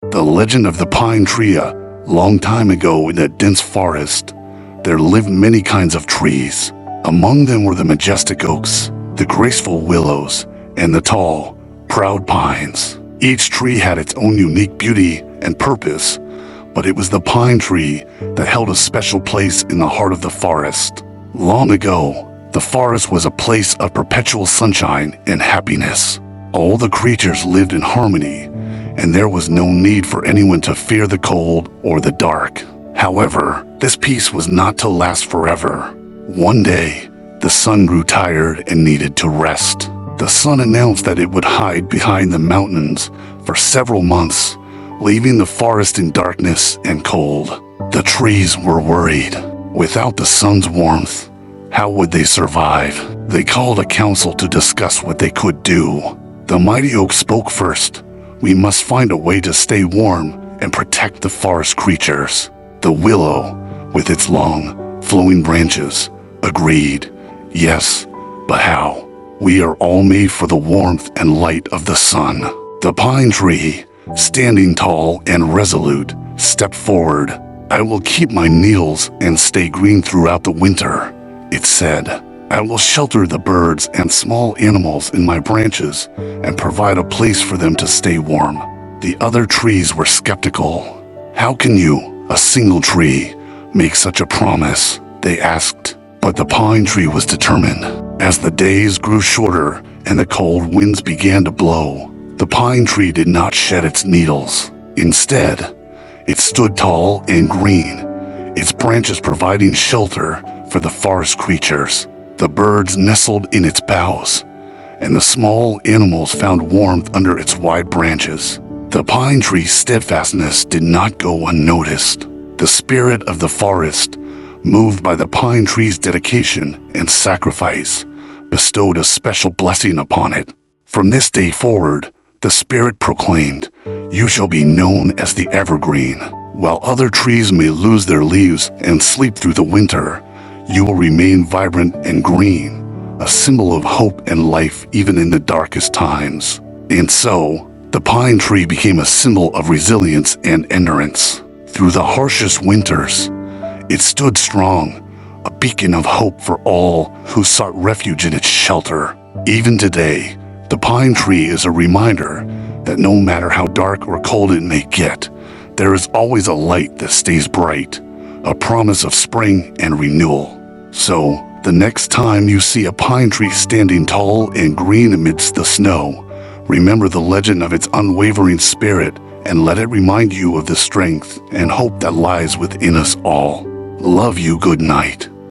The legend of the pine tree. A long time ago in a dense forest, there lived many kinds of trees. Among them were the majestic oaks, the graceful willows, and the tall, proud pines. Each tree had its own unique beauty and purpose, but it was the pine tree that held a special place in the heart of the forest. Long ago, the forest was a place of perpetual sunshine and happiness. All the creatures lived in harmony, and there was no need for anyone to fear the cold or the dark. However, this peace was not to last forever. One day, the sun grew tired and needed to rest. The sun announced that it would hide behind the mountains for several months, leaving the forest in darkness and cold. The trees were worried. Without the sun's warmth, how would they survive? They called a council to discuss what they could do. The mighty oak spoke first. We must find a way to stay warm and protect the forest creatures. The willow, with its long, flowing branches, agreed. Yes, but how? We are all made for the warmth and light of the sun. The pine tree, standing tall and resolute, stepped forward. I will keep my needles and stay green throughout the winter, it said. I will shelter the birds and small animals in my branches and provide a place for them to stay warm. The other trees were skeptical. How can you, a single tree, make such a promise? They asked. But the pine tree was determined. As the days grew shorter and the cold winds began to blow, the pine tree did not shed its needles. Instead, it stood tall and green, its branches providing shelter for the forest creatures. The birds nestled in its boughs, and the small animals found warmth under its wide branches. The pine tree's steadfastness did not go unnoticed. The spirit of the forest, moved by the pine tree's dedication and sacrifice, bestowed a special blessing upon it. From this day forward, the spirit proclaimed, "You shall be known as the evergreen. While other trees may lose their leaves and sleep through the winter, you will remain vibrant and green, a symbol of hope and life even in the darkest times." And so, the pine tree became a symbol of resilience and endurance. Through the harshest winters, it stood strong, a beacon of hope for all who sought refuge in its shelter. Even today, the pine tree is a reminder that no matter how dark or cold it may get, there is always a light that stays bright, a promise of spring and renewal. So, the next time you see a pine tree standing tall and green amidst the snow, remember the legend of its unwavering spirit and let it remind you of the strength and hope that lies within us all. Love you. Good night.